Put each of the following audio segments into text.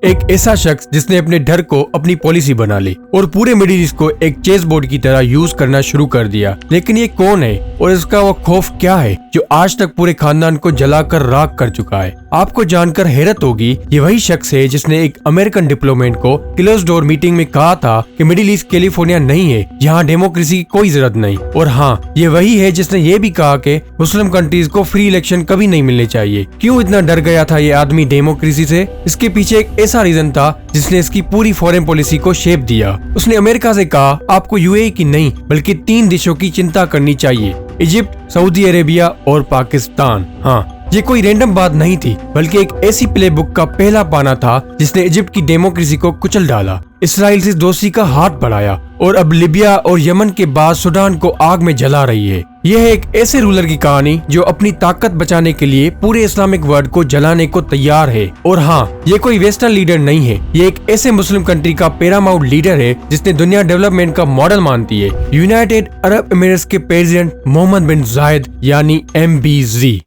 एक ऐसा शख्स जिसने अपने डर को अपनी पॉलिसी बना ली और पूरे मिडिल ईस्ट को एक चेस बोर्ड की तरह यूज करना शुरू कर दिया। लेकिन ये कौन है और इसका वो खौफ क्या है जो आज तक पूरे खानदान को जलाकर राख कर चुका है? आपको जानकर हैरत होगी, ये वही शख्स है जिसने एक अमेरिकन डिप्लोमेट को क्लोज डोर मीटिंग में कहा था कि मिडिल ईस्ट कैलिफोर्निया नहीं है, यहाँ डेमोक्रेसी की कोई जरूरत नहीं। और हाँ, ये वही है जिसने ये भी कहा कि मुस्लिम कंट्रीज को फ्री इलेक्शन कभी नहीं मिलने चाहिए। क्यों इतना डर गया था ये आदमी डेमोक्रेसी से? इसके पीछे एक ऐसा रीजन था जिसने इसकी पूरी फॉरेन पॉलिसी को शेप दिया। उसने अमेरिका से कहा, आपको यूएई की नहीं बल्कि 3 देशों की चिंता करनी चाहिए, इजिप्ट, सऊदी अरेबिया और पाकिस्तान। हाँ, ये कोई रैंडम बात नहीं थी, बल्कि एक ऐसी प्ले बुक का पहला पाना था जिसने इजिप्ट की डेमोक्रेसी को कुचल डाला, इसराइल से दोस्ती का हाथ बढ़ाया और अब लिबिया और यमन के बाद सूडान को आग में जला रही है। यह है एक ऐसे रूलर की कहानी जो अपनी ताकत बचाने के लिए पूरे इस्लामिक वर्ल्ड को जलाने को तैयार है। और हाँ, ये कोई वेस्टर्न लीडर नहीं है, ये एक ऐसे मुस्लिम कंट्री का पैरामाउंट लीडर है जिसने दुनिया डेवलपमेंट का मॉडल मानती है, यूनाइटेड अरब एमिरेट्स के प्रेसिडेंट मोहम्मद बिन जायद यानी MBZ।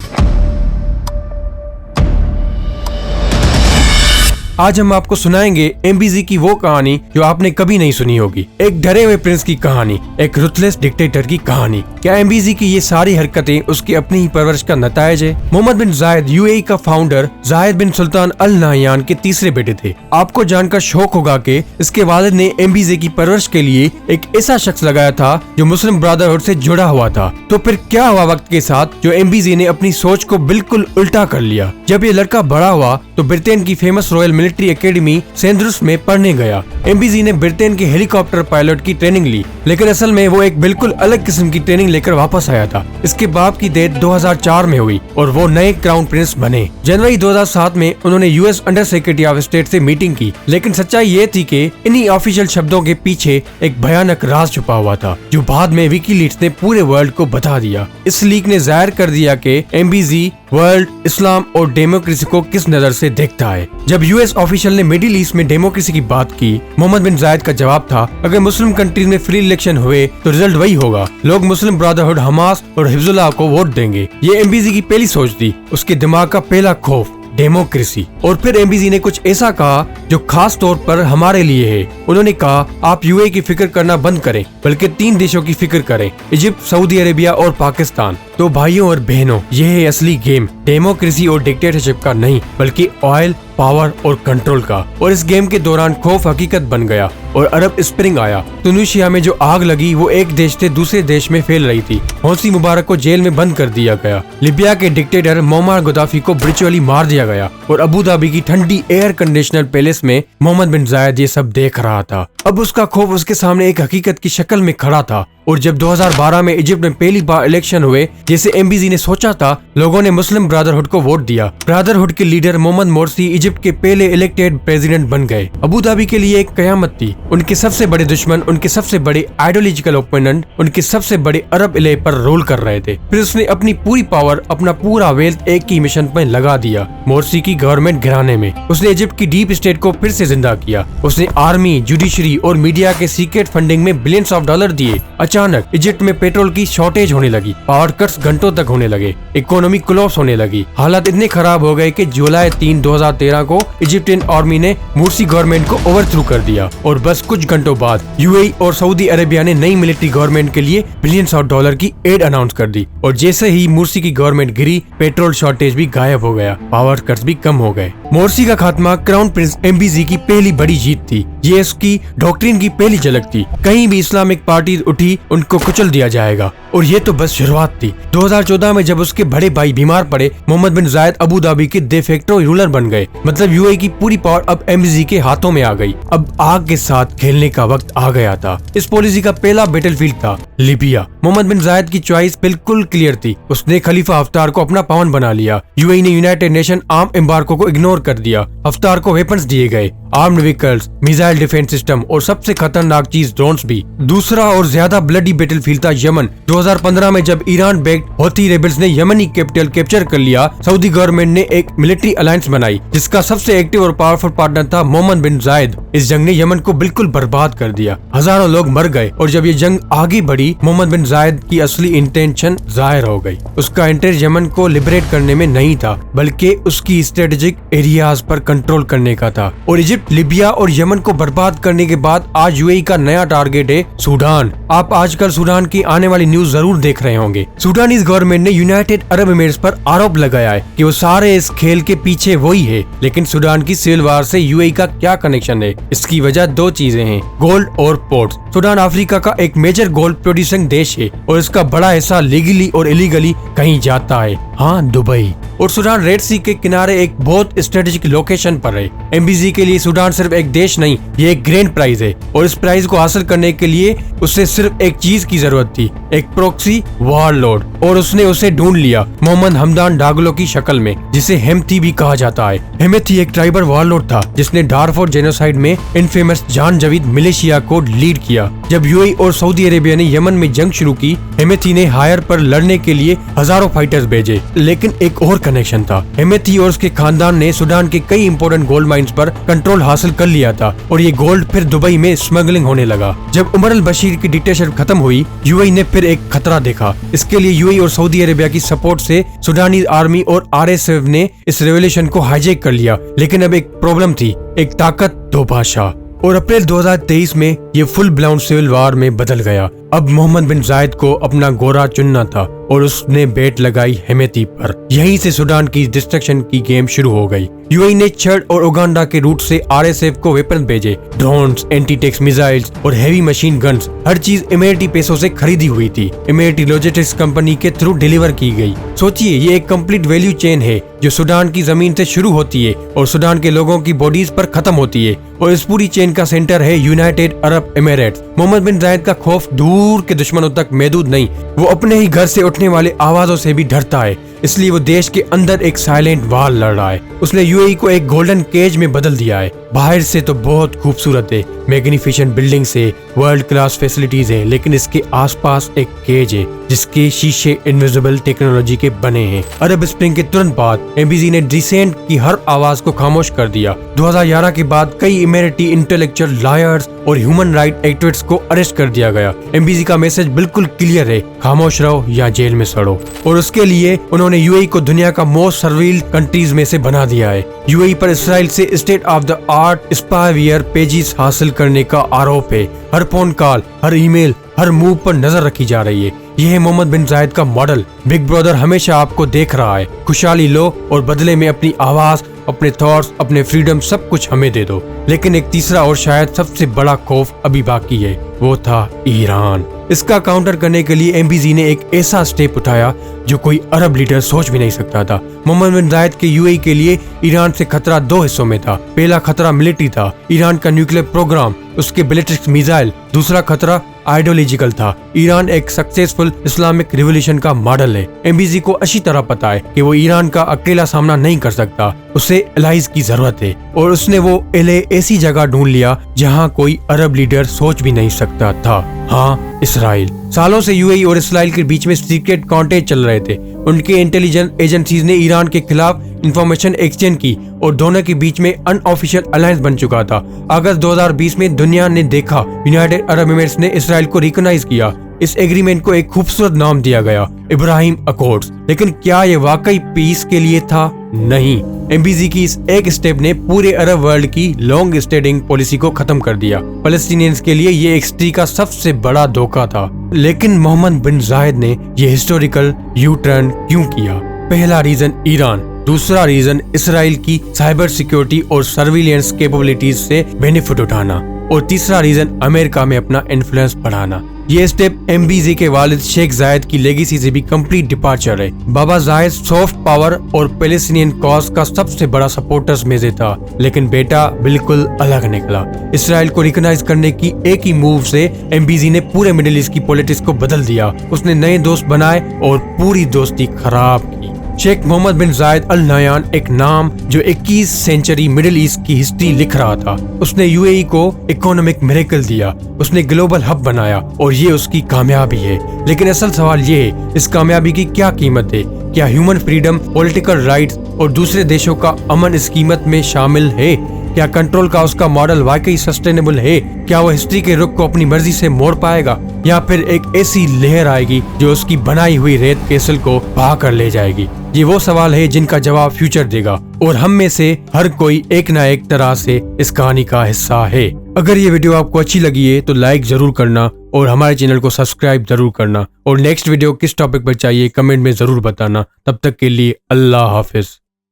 आज हम आपको सुनाएंगे MBZ की वो कहानी जो आपने कभी नहीं सुनी होगी। एक डरे हुए प्रिंस की कहानी, एक रुथलेस डिक्टेटर की कहानी। क्या MBZ की ये सारी हरकतें उसकी अपनी ही परवरिश का नतायज है? मोहम्मद बिन जायद UAE का फाउंडर जायद बिन सुल्तान अल नाहयान के तीसरे बेटे थे। आपको जानकर शौक होगा कि इसके वालिद ने MBZ की परवरिश के लिए एक ऐसा शख्स लगाया था जो मुस्लिम ब्रदरहुड से जुड़ा हुआ था। तो फिर क्या हुआ वक्त के साथ जो MBZ ने अपनी सोच को बिल्कुल उल्टा कर लिया। जब ये लड़का बड़ा हुआ तो ब्रिटेन की फेमस रॉयल मिलिट्री एकेडमी सेंड्रुस में पढ़ने गया। MBZ ने ब्रिटेन के हेलीकॉप्टर पायलट की ट्रेनिंग ली, लेकिन असल में वो एक बिल्कुल अलग किस्म की ट्रेनिंग लेकर वापस आया था। इसके बाप की डेथ 2004 में हुई और वो नए क्राउन प्रिंस बने। जनवरी 2007 में उन्होंने US under secretary of state से मीटिंग की, लेकिन सच्चाई ये थी कि इन्हीं ऑफिशियल शब्दों के पीछे एक भयानक राज छुपा हुआ था जो बाद में विकीलीक्स ने पूरे वर्ल्ड को बता दिया। इस लीक ने जाहिर कर दिया कि MBZ वर्ल्ड, इस्लाम और डेमोक्रेसी को किस नजर से देखता है। जब US ऑफिशियल ने मिडिल ईस्ट में डेमोक्रेसी की बात की, मोहम्मद बिन जायद का जवाब था, अगर मुस्लिम कंट्रीज में फ्री इलेक्शन हुए तो रिजल्ट वही होगा, लोग मुस्लिम ब्रदरहुड, हमास और हिजबुल्लाह को वोट देंगे। ये MBZ की पहली सोच थी, उसके दिमाग का पहला खौफ डेमोक्रेसी। और फिर MBZ ने कुछ ऐसा कहा जो खास तौर पर हमारे लिए है। उन्होंने कहा, आप UAE की फिक्र करना बंद करें, बल्कि 3 देशों की फिक्र करें, इजिप्ट, सऊदी अरेबिया और पाकिस्तान। तो भाइयों और बहनों, ये है असली गेम, डेमोक्रेसी और डिक्टेटरशिप का नहीं, बल्कि ऑयल, पावर और कंट्रोल का। और इस गेम के दौरान खौफ हकीकत बन गया और अरब स्प्रिंग आया। तुनिशिया में जो आग लगी वो एक देश से दूसरे देश में फैल रही थी। होस्नी मुबारक को जेल में बंद कर दिया गया। लिबिया के डिक्टेटर मोअम्मर गद्दाफी को वर्चुअली मार दिया गया और अबू धाबी की ठंडी एयर कंडीशनर पैलेस में मोहम्मद बिन जायद ये सब देख रहा था। अब उसका खौफ उसके सामने एक हकीकत की शक्ल में खड़ा था। और जब 2012 में इजिप्ट में पहली बार इलेक्शन हुए, जैसे MBZ ने सोचा था, लोगों ने मुस्लिम ब्रदरहुड को वोट दिया। ब्रदरहुड के लीडर मोहम्मद मोर्सी इजिप्ट के पहले इलेक्टेड प्रेसिडेंट बन गए। अबू धाबी के लिए एक कयामत थी। उनके सबसे बड़े दुश्मन, उनके सबसे बड़े आइडियोलॉजिकल ओपोनेंट, उनके सबसे बड़े अरब इले पर रोल कर रहे थे। फिर उसने अपनी पूरी पावर, अपना पूरा वेल्थ एक ही मिशन पर लगा दिया, मोर्सी की गवर्नमेंट गिराने में। उसने इजिप्ट की डीप स्टेट को फिर से जिंदा किया। उसने आर्मी, जुडिशरी और मीडिया के सीक्रेट फंडिंग में बिलियंस ऑफ डॉलर दिए। अचानक इजिप्ट में पेट्रोल की शॉर्टेज होने लगी, पावर कट्स घंटों तक होने लगे, इकोनॉमी कोलैप्स होने लगी। हालात इतने खराब हो गए कि जुलाई 3, 2013 को इजिप्टियन आर्मी ने मुर्सी गवर्नमेंट को ओवरथ्रो कर दिया और बस कुछ घंटों बाद UAE और सऊदी अरेबिया ने नई मिलिट्री गवर्नमेंट के लिए बिलियंस ऑफ डॉलर की एड अनाउंस कर दी। और जैसे ही मुर्सी की गवर्नमेंट गिरी, पेट्रोल शॉर्टेज भी गायब हो गया, पावर कट्स भी कम हो गए। मोर्सी का खात्मा क्राउन प्रिंस MBZ की पहली बड़ी जीत थी। ये उसकी डॉक्ट्रिन की पहली झलक थी। कहीं भी इस्लामिक पार्टी उठी, उनको कुचल दिया जाएगा। और ये तो बस शुरुआत थी। 2014 में जब उसके बड़े भाई बीमार पड़े, मोहम्मद बिन जायद अबू धाबी के दे फैक्टो रूलर बन गए। मतलब UAE की पूरी पावर अब MBZ के हाथों में आ गई। अब आग के साथ खेलने का वक्त आ गया था। इस पॉलिसी का पहला बैटलफील्ड था लिबिया। मोहम्मद बिन जायद की चॉइस बिल्कुल क्लियर थी। उसने खलीफा हफ्तार को अपना पावन बना लिया। UAE ने यूनाइटेड नेशन आर्म एम्बार्गो को इग्नोर कर दिया। हफ्तार को वेपन्स दिए गए armed vehicles, missile defence system और सबसे खतरनाक चीज ड्रोन्स भी। दूसरा और ज्यादा ब्लडी बैटलफील्ड था यमन। 2015 में जब ईरान बैक्ड हौथी रेबल्स ने यमनी कैपिटल कैप्चर कर लिया, सऊदी गवर्नमेंट ने एक मिलिट्री अलायंस बनाई जिसका सबसे एक्टिव और पावरफुल पार्टनर था मोहम्मद बिन जायद। इस जंग ने यमन को बिल्कुल बर्बाद कर दिया, हजारों लोग मर गए और जब ये जंग आगे बढ़ी, मोहम्मद बिन जायद की असली इंटेंशन जाहिर हो गई। उसका इंटेंशन यमन को लिबरेट करने में नहीं था, बल्कि उसकी स्ट्रेटेजिक एरियाज पर कंट्रोल करने का था। और इजिप्ट, लिबिया और यमन को बर्बाद करने के बाद आज यूएई का नया टारगेट है सूडान। आप आजकल सूडान की आने वाली न्यूज जरूर देख रहे होंगे। सूडानीज गवर्नमेंट ने यूनाइटेड अरब एमिरेट्स पर आरोप लगाया है कि वो सारे इस खेल के पीछे वही है। लेकिन सूडान की सिविल वार से यूएई का क्या कनेक्शन है? इसकी वजह दो चीजें हैं, गोल्ड और पोर्ट्स। सूडान अफ्रीका का एक मेजर गोल्ड प्रोड्यूसिंग देश है और इसका बड़ा हिस्सा लीगली और इलीगली कहीं जाता है, हाँ, दुबई। और सूडान रेड सी के किनारे एक बहुत स्ट्रेटेजिक लोकेशन पर है। एमबीजी के लिए सूडान सिर्फ एक देश नहीं, ये एक ग्रैंड प्राइज है और इस प्राइज को हासिल करने के लिए उसे सिर्फ एक चीज की जरूरत थी, एक प्रॉक्सी वॉरलॉर्ड, और उसने उसे ढूंढ लिया मोहम्मद हमदान डागलो की शक्ल में, जिसे हेमथी भी कहा जाता है। हेमथी एक ट्राइबल वॉरलॉर्ड था जिसने डारफोर जेनोसाइड में इनफेमस जान जवीद मिलिशिया को लीड किया। जब यूएई और सऊदी अरेबिया ने यमन में जंग शुरू की, हेमथी ने हायर पर लड़ने के लिए हजारों फाइटर्स भेजे। लेकिन एक और कनेक्शन था, हेमथी और उसके खानदान ने सूडान के कई इंपोर्टेंट गोल्ड माइंस पर कंट्रोल हासिल कर लिया था और ये गोल्ड फिर दुबई में स्मगलिंग होने लगा। जब उमर अल बशीर की डिक्टेटरशिप खत्म हुई, यूएई ने फिर एक खतरा देखा। इसके लिए यूएई और सऊदी अरेबिया की सपोर्ट से सूडानी आर्मी और आरएसएफ ने इस रेवोल्यूशन को हाईजैक कर लिया। लेकिन अब एक प्रॉब्लम थी, एक ताकत दो भाषा। और अप्रैल 2023 में ये फुल ब्लाउन सिविल वार में बदल गया। अब मोहम्मद बिन जायद को अपना गोरा चुनना था और उसने बेट लगाई हेमथी पर। यहीं से सूडान की डिस्ट्रक्शन की गेम शुरू हो गई। यूएई ने चड और उगांडा के रूट से आरएसएफ को वेपन भेजे, ड्रोन्स, एंटी टैंक मिसाइल्स और हेवी मशीन गन्स। हर चीज इमिरेटी पैसों से खरीदी हुई थी, इमिरेटी लॉजिस्टिक्स कंपनी के थ्रू डिलीवर की गई। सोचिए, ये एक कंप्लीट वैल्यू चेन है जो सूडान की जमीन से शुरू होती है और सूडान के लोगों की बॉडीज पर खत्म होती है। और इस पूरी चेन का सेंटर है यूनाइटेड अरब एमिरेट्स। मोहम्मद बिन जायद का खौफ दूर के दुश्मनों तक महदूद नहीं, वो अपने ही घर से उठने वाले आवाजों से भी डरता है। इसलिए वो देश के अंदर एक साइलेंट वार लड़ रहा है। उसने यूएई को एक गोल्डन केज में बदल दिया है। बाहर से तो बहुत खूबसूरत है, मैग्निफिसेंट बिल्डिंग से वर्ल्ड क्लास फैसिलिटीज है, लेकिन इसके आसपास एक केज है जिसके शीशे इनविजिबल टेक्नोलॉजी के बने हैं। अरब स्प्रिंग के तुरंत बाद एमबीजी ने डिसेंट की हर आवाज को खामोश कर दिया। 2011 के बाद कई इमिरेटी इंटेलेक्चुअल, लायर्स और ह्यूमन राइट एक्टिविस्ट्स को अरेस्ट कर दिया गया। एमबीजी का मैसेज बिल्कुल क्लियर है, खामोश रहो या जेल में सड़ो। और उसके लिए उन्होंने यूएई को दुनिया का मोस्ट सर्विल्ड कंट्रीज में से बना दिया है। यूएई पर इसराइल से state of the art spyware pages हासिल करने का आरोप है। हर फोन कॉल, हर ईमेल, हर मूव पर नजर रखी जा रही है। यह है मोहम्मद बिन जायद का मॉडल। बिग ब्रदर हमेशा आपको देख रहा है, खुशहाली लो और बदले में अपनी आवाज, अपने थॉट्स, अपने फ्रीडम सब कुछ हमें दे दो। लेकिन एक तीसरा और शायद सबसे बड़ा खौफ अभी बाकी है, वो था ईरान। इसका काउंटर करने के लिए एमबीजी ने एक ऐसा स्टेप उठाया जो कोई अरब लीडर सोच भी नहीं सकता था। मोहम्मद बिन जायद के यूएई के लिए ईरान से खतरा दो हिस्सों में था। पहला खतरा मिलिट्री था, ईरान का न्यूक्लियर प्रोग्राम, उसके बैलिस्टिक मिसाइल। दूसरा खतरा आइडियोलॉजिकल था। ईरान एक सक्सेसफुल इस्लामिक रिवॉल्यूशन का मॉडल है। एमबीजी को अच्छी तरह पता है कि वो ईरान का अकेला सामना नहीं कर सकता, उसे एलाइज की जरूरत है। और उसने वो एले ऐसी जगह ढूंढ लिया जहां कोई अरब लीडर सोच भी नहीं सकता था, हाँ, इसराइल। सालों से यूएई और इसराइल के बीच में सीक्रेट कॉन्टेक्ट चल रहे थे। उनके इंटेलिजेंस एजेंसीज ने ईरान के खिलाफ इंफॉर्मेशन एक्सचेंज की और दोनों के बीच में अनऑफिशियल अलायंस बन चुका था। अगस्त 2020 में दुनिया ने देखा, यूनाइटेड अरब एमिरेट्स ने इसराइल को रिकॉग्नाइज किया। इस एग्रीमेंट को एक खूबसूरत नाम दिया गया, इब्राहिम अकॉर्ड्स। लेकिन क्या ये वाकई पीस के लिए था? नहीं। एमबीजी की इस एक स्टेप ने पूरे अरब वर्ल्ड की लॉन्ग स्टैंडिंग पॉलिसी को खत्म कर दिया। पैलेस्टीनियंस के लिए ये हिस्ट्री का सबसे बड़ा धोखा था। लेकिन मोहम्मद बिन जायद ने ये हिस्टोरिकल यू टर्न क्यों किया? पहला रीजन ईरान, दूसरा रीजन इसराइल की साइबर सिक्योरिटी और सर्विलियंस कैपेबिलिटीज से बेनिफिट उठाना, और तीसरा रीजन अमेरिका में अपना इन्फ्लुएंस बढ़ाना। ये स्टेप एमबीजी के वालिद शेख जायद की लेगेसी से भी कंप्लीट डिपार्चर है। बाबा जायद सॉफ्ट पावर और पैलेस्टीनियन कॉज का सबसे बड़ा सपोर्टर्स में से था, लेकिन बेटा बिल्कुल अलग निकला। इसराइल को रिकॉग्नाइज करने की एक ही मूव से एमबीजी ने पूरे मिडिल ईस्ट की पॉलिटिक्स को बदल दिया। उसने नए दोस्त बनाए और पूरी दोस्ती खराब की। शेख मोहम्मद बिन जायद अल नहयान एक नाम जो 21 सेंचुरी मिडिल ईस्ट की हिस्ट्री लिख रहा था। उसने यूएई को इकोनॉमिक मिरेकल दिया, उसने ग्लोबल हब बनाया और ये उसकी कामयाबी है। लेकिन असल सवाल ये है, इस कामयाबी की क्या कीमत है? क्या ह्यूमन फ्रीडम, पॉलिटिकल राइट्स और दूसरे देशों का अमन इस कीमत में शामिल है? क्या कंट्रोल का उसका मॉडल वाकई सस्टेनेबल है? क्या वो हिस्ट्री के रुख को अपनी मर्जी से मोड़ पाएगा, या फिर एक ऐसी लहर आएगी जो उसकी बनाई हुई रेत केसल को बहा कर ले जाएगी? ये वो सवाल है जिनका जवाब फ्यूचर देगा, और हम में से हर कोई एक ना एक तरह से इस कहानी का हिस्सा है। अगर ये वीडियो आपको अच्छी लगी है तो लाइक जरूर करना और हमारे चैनल को सब्सक्राइब जरूर करना, और नेक्स्ट वीडियो किस टॉपिक पर चाहिए कमेंट में जरूर बताना। तब तक के लिए अल्लाह हाफिज।